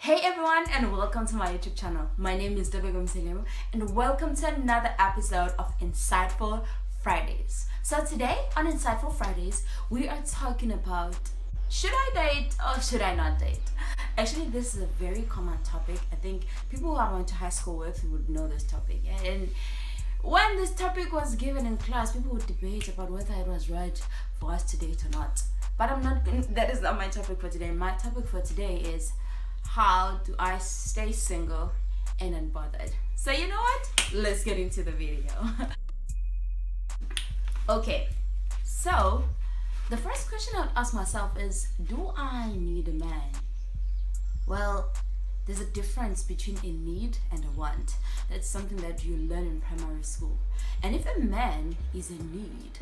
Hey everyone, and welcome to my YouTube channel. My name is Dobego Mselemo, and welcome to another episode of Insightful Fridays. So today on Insightful Fridays, we are talking about should I date or should I not date? Actually, this is a very common topic. I think people who I went to high school with would know this topic. And when this topic was given in class, people would debate about whether it was right for us to date or not. But that is not my topic for today. My topic for today is how do I stay single and unbothered? So you know what? Let's get into the video. Okay, so the first question I would ask myself is, do I need a man? Well, there's a difference between a need and a want. That's something that you learn in primary school. And if a man is a need,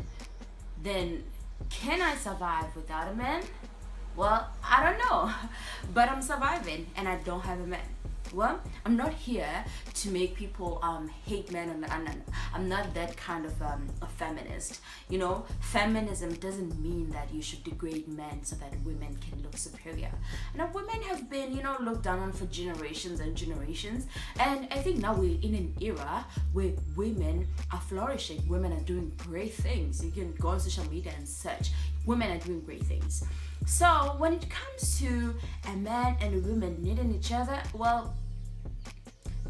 then can I survive without a man? Well, I don't know, but I'm surviving and I don't have a man. Well, I'm not here to make people hate men, and I'm not that kind of a feminist. You know, feminism doesn't mean that you should degrade men so that women can look superior. Now, women have been, looked down on for generations and generations, and I think now we're in an era where women are flourishing. Women are doing great things. You can go on social media and search. Women are doing great things. So when it comes to a man and a woman needing each other, well,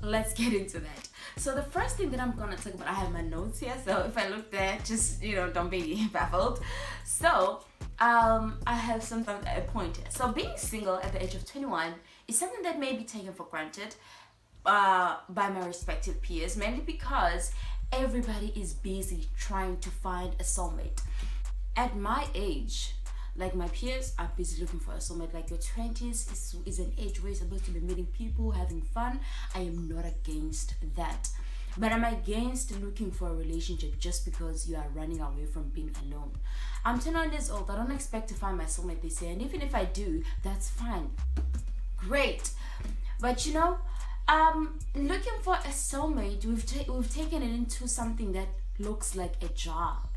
let's get into that. So the first thing that I'm gonna talk about, I have my notes here, so if I look there, just don't be baffled. So I have a point here. So being single at the age of 21 is something that may be taken for granted by my respective peers, mainly because everybody is busy trying to find a soulmate. At my age, like my peers are busy looking for a soulmate. Like your 20s is an age where you're supposed to be meeting people, having fun. I am not against that. But I'm against looking for a relationship just because you are running away from being alone. I'm 21 years old. I don't expect to find my soulmate this year. And even if I do, that's fine. Great. But looking for a soulmate, we've taken it into something that looks like a job.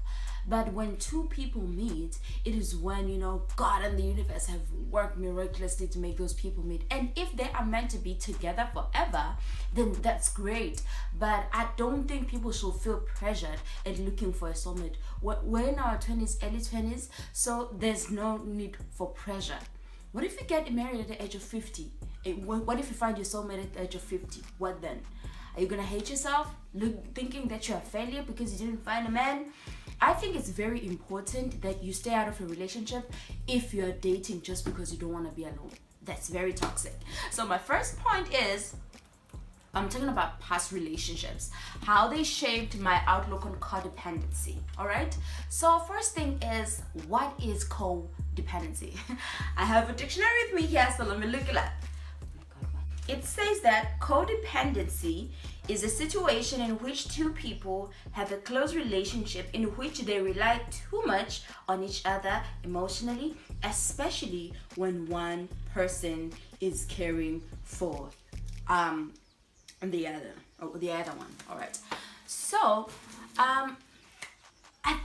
But when two people meet, it is when, God and the universe have worked miraculously to make those people meet. And if they are meant to be together forever, then that's great. But I don't think people should feel pressured at looking for a soulmate. We're in our 20s, early 20s, so there's no need for pressure. What if you get married at the age of 50? What if you find your soulmate at the age of 50? What then? Are you going to hate yourself, thinking that you're a failure because you didn't find a man? I think it's very important that you stay out of a relationship if you're dating just because you don't want to be alone. That's very toxic. So my first point is, I'm talking about past relationships, how they shaped my outlook on codependency. All right. So first thing is, what is codependency? I have a dictionary with me here, so let me look it up. It says that codependency is a situation in which two people have a close relationship in which they rely too much on each other emotionally, especially when one person is caring for the other one. All right. So I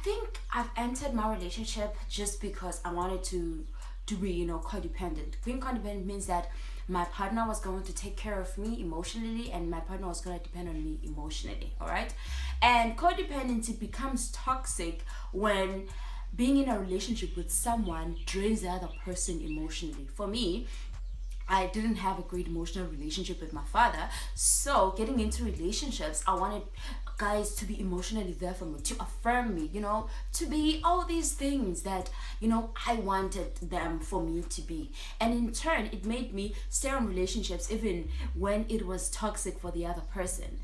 think I've entered my relationship just because I wanted to be codependent. Being codependent means that my partner was going to take care of me emotionally and my partner was going to depend on me emotionally. All right. And codependency becomes toxic when being in a relationship with someone drains the other person emotionally. For me, I didn't have a great emotional relationship with my father, so getting into relationships, I wanted guys to be emotionally there for me, to affirm me, to be all these things that I wanted them for me to be. And in turn, it made me stay on relationships even when it was toxic for the other person.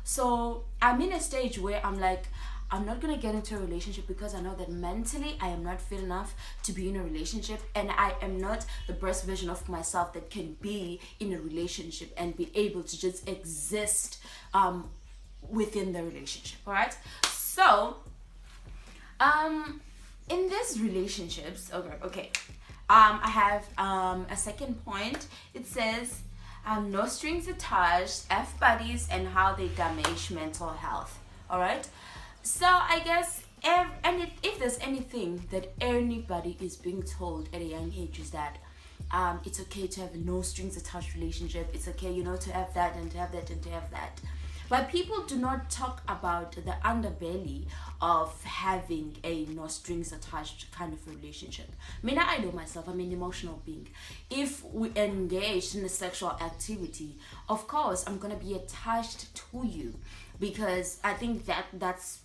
So I'm in a stage where I'm like, I'm not gonna get into a relationship because I know that mentally I am not fit enough to be in a relationship, and I am not the best version of myself that can be in a relationship and be able to just exist within the relationship. All right. So in these relationships, okay, I have a second point. It says no strings attached, F buddies, and how they damage mental health. All right. So I guess if there's anything that anybody is being told at a young age is that it's okay to have no strings attached relationship. It's okay, to have that and to have that and to have that. But people do not talk about the underbelly of having a no strings attached kind of relationship. I know myself, I'm an emotional being. If we engaged in a sexual activity, of course I'm gonna be attached to you, because I think that's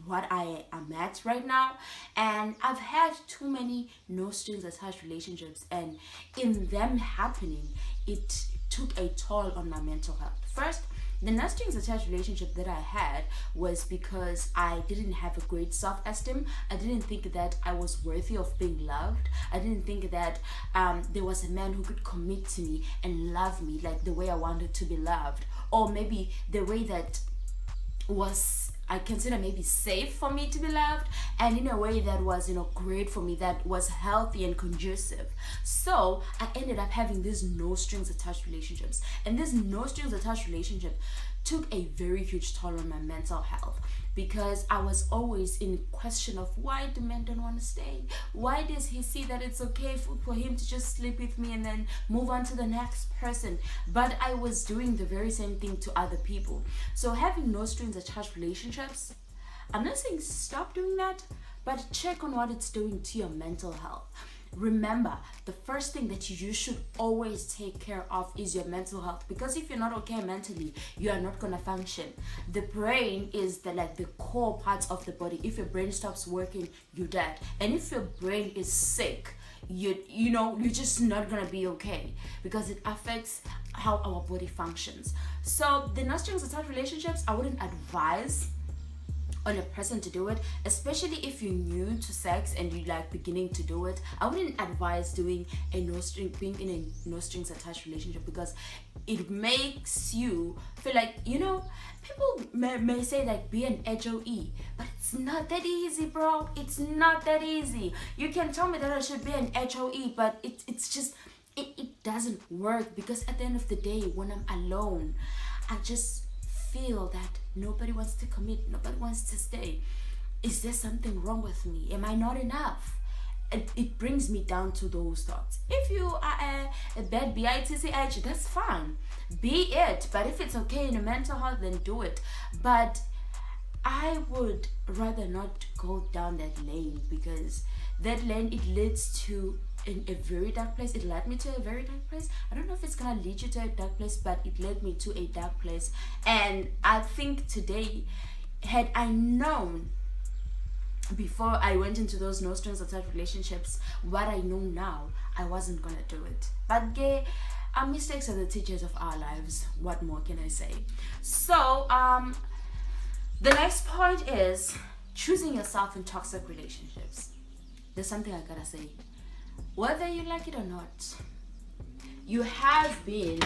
what I am at right now. And I've had too many no strings attached relationships, and in them happening, it took a toll on my mental health. First, the no strings attached relationship that I had was because I didn't have a great self esteem. I didn't think that I was worthy of being loved. I didn't think that there was a man who could commit to me and love me like the way I wanted to be loved, or maybe the way that was, I consider, maybe safe for me to be loved, and in a way that was, great for me, that was healthy and conducive. So I ended up having these no strings attached relationships, and this no strings attached relationship took a very huge toll on my mental health, because I was always in question of, why do men don't want to stay? Why does he see that it's okay for him to just sleep with me and then move on to the next person? But I was doing the very same thing to other people. So having no strings attached relationships, I'm not saying stop doing that, but check on what it's doing to your mental health. Remember, the first thing that you should always take care of is your mental health, because if you're not okay mentally, you are not going to function. The brain is the core parts of the body. If your brain stops working, you're dead. And if your brain is sick, you're just not going to be okay, because it affects how our body functions. So the no strings attached relationships, I wouldn't advise on a person to do it, especially if you're new to sex and you beginning to do it. I wouldn't advise being in a no strings attached relationship, because it makes you feel like, people may say be an HOE, but it's not that easy, bro. It's not that easy. You can tell me that I should be an HOE, but it's just it doesn't work, because at the end of the day, when I'm alone, I just feel that nobody wants to commit, nobody wants to stay. Is there something wrong with me? Am I not enough? It brings me down to those thoughts. If you are a bad bitch, that's fine, be it. But if it's okay in your mental health, then do it. But I would rather not go down that lane, because that lane, it leads to in a very dark place. It led me to a very dark place. I don't know if it's gonna lead you to a dark place, but it led me to a dark place. And I think today, had I known before I went into those no strings attached relationships what I know now, I wasn't gonna do it. But our mistakes are the teachers of our lives. What more can I say? So the next point is choosing yourself in toxic relationships. There's something I gotta say. Whether you like it or not, you have been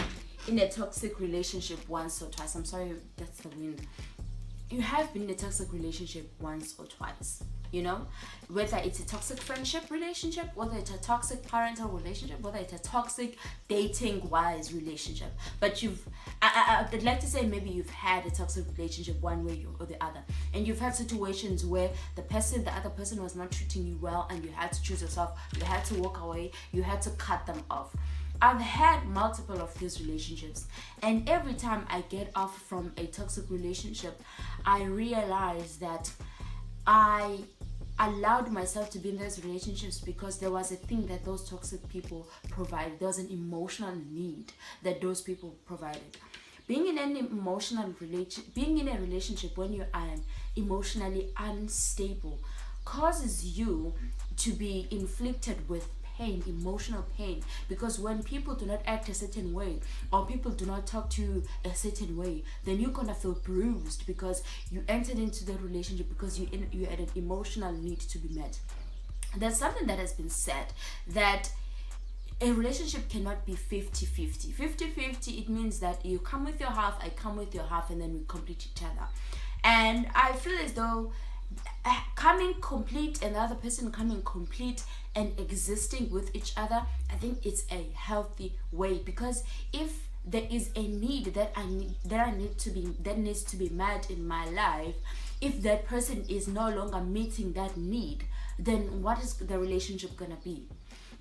in a toxic relationship once or twice. I'm sorry, that's the wind. You have been in a toxic relationship once or twice. Whether it's a toxic friendship relationship, whether it's a toxic parental relationship, whether it's a toxic dating wise relationship. But I'd like to say, maybe you've had a toxic relationship one way or the other, and you've had situations where the other person was not treating you well, and you had to choose yourself, you had to walk away, you had to cut them off. I've had multiple of these relationships, and every time I get off from a toxic relationship, I realize that I allowed myself to be in those relationships because there was a thing that those toxic people provided. There was an emotional need that those people provided. Being in a relationship when you are emotionally unstable causes you to be inflicted with pain, emotional pain, because when people do not act a certain way, or people do not talk to you a certain way, then you're gonna feel bruised, because you entered into the relationship because you had an emotional need to be met. There's something that has been said, that a relationship cannot be 50-50. 50-50, it means that you come with your half, I come with your half, and then we complete each other. And I feel as though coming complete and the other person coming complete and existing with each other, I think it's a healthy way, because if there is a need that needs to be met in my life, if that person is no longer meeting that need, then what is the relationship gonna be?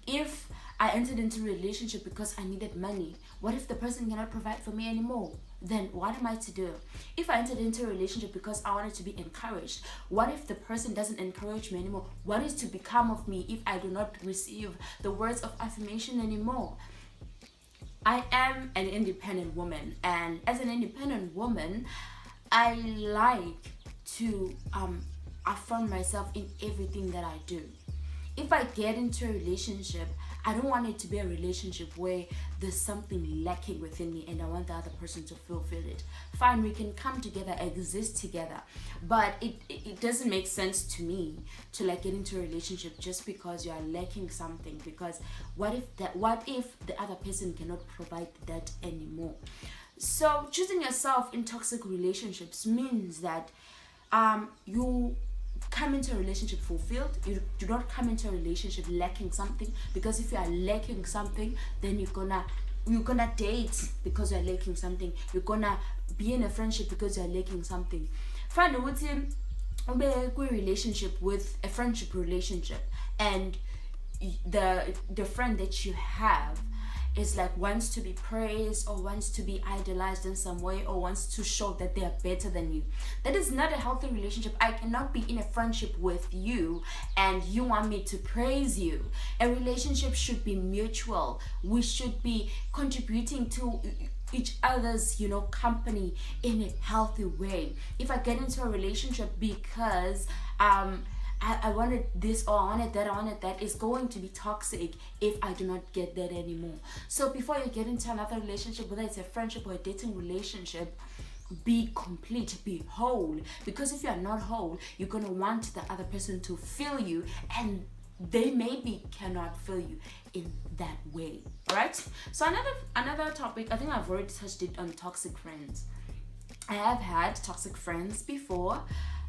If I entered into a relationship because I needed money. What if the person cannot provide for me anymore? Then what am I to do? If I entered into a relationship because I wanted to be encouraged, what if the person doesn't encourage me anymore? What is to become of me if I do not receive the words of affirmation anymore? I am an independent woman, and as an independent woman, I like to affirm myself in everything that I do. If I get into a relationship, I don't want it to be a relationship where there's something lacking within me and I want the other person to fulfill it. Fine, we can come together, exist together, but it doesn't make sense to me to like get into a relationship just because you are lacking something. Because what if the other person cannot provide that anymore? So choosing yourself in toxic relationships means that you come into a relationship fulfilled. You do not come into a relationship lacking something, because if you are lacking something, then you're gonna date because you're lacking something. You're gonna be in a friendship because you're lacking something. Find out a relationship with a friendship relationship, and the friend that you have is like wants to be praised or wants to be idolized in some way or wants to show that they are better than you. That is not a healthy relationship. I cannot be in a friendship with you and you want me to praise you. A relationship should be mutual. We should be contributing to each other's company in a healthy way. If I get into a relationship because I wanted this or I wanted that, is going to be toxic if I do not get that anymore. So before you get into another relationship, whether it's a friendship or a dating relationship, be complete, be whole. Because if you are not whole, you're going to want the other person to fill you, and they maybe cannot fill you in that way. Alright? So another topic, I think I've already touched it on toxic friends. I have had toxic friends before.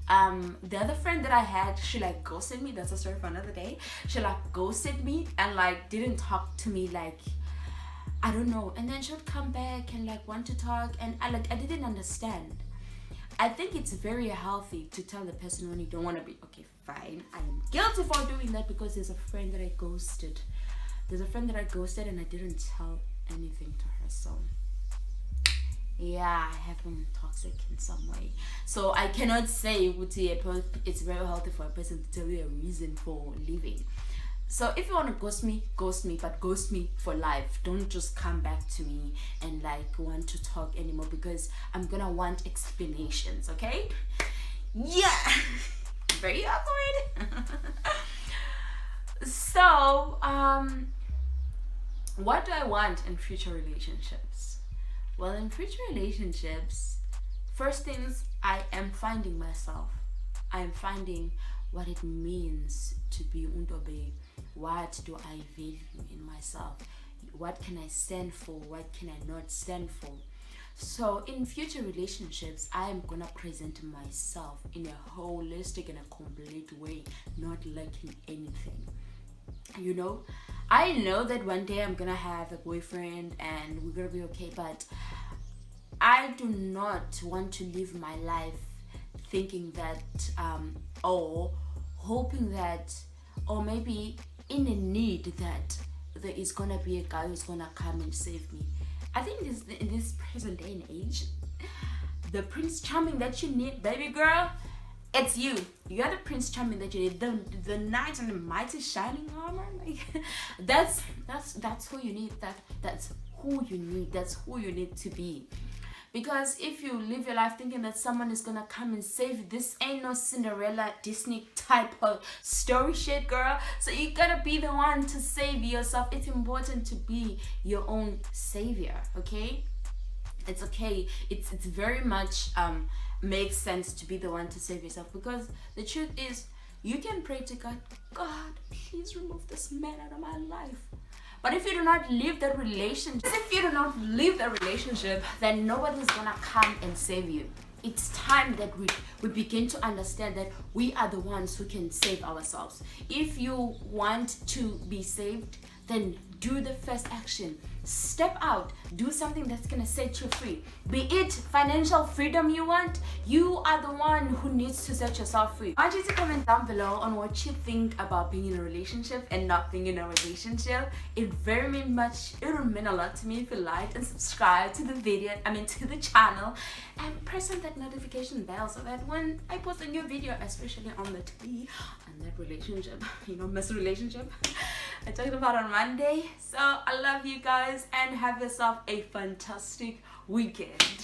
The other friend that I had, she like ghosted me. That's a story for another day. She like ghosted me and like didn't talk to me, like I don't know. And then she would come back and like want to talk, and I didn't understand. I think it's very healthy to tell the person when you don't want to be. Okay, fine, I am guilty for doing that because there's a friend that I ghosted. And I didn't tell anything to her. So yeah, I have been toxic in some way. So I cannot say it's very healthy for a person to tell you a reason for leaving. So if you want to ghost me, but ghost me for life. Don't just come back to me and like want to talk anymore, because I'm gonna want explanations, okay? Yeah. Very awkward. So what do I want in future relationships? Well, in future relationships, first things, I am finding myself. I am finding what it means to be undobe. What do I value in myself? What can I stand for? What can I not stand for? So in future relationships, I am gonna present myself in a holistic and a complete way, not lacking anything. I know that one day I'm gonna have a boyfriend and we're gonna be okay, but I do not want to live my life thinking that or hoping that, or maybe in a need that there is gonna be a guy who's gonna come and save me. I think in this present day and age, the Prince Charming that you need, baby girl, it's you. You're the Prince Charming that you need. The knight in the mighty shining armor. Like that's who you need. That's who you need. That's who you need to be. Because if you live your life thinking that someone is gonna come and save you, this ain't no Cinderella Disney type of story shit, girl. So you gotta be the one to save yourself. It's important to be your own savior, okay? It's okay. It's very much makes sense to be the one to save yourself, because the truth is, you can pray to God, God, please remove this man out of my life. But if you do not leave that relationship, then nobody's gonna come and save you. It's time that we begin to understand that we are the ones who can save ourselves. If you want to be saved, then do the first action. Step out, do something that's gonna set you free. Be it financial freedom you want, you are the one who needs to set yourself free. I want you to comment down below on what you think about being in a relationship and not being in a relationship. It will mean a lot to me if you like and subscribe to the video, to the channel, and press on that notification bell so that when I post a new video, especially on the tea and that relationship, miss relationship I talked about on Monday. So I love you guys and have yourself a fantastic weekend.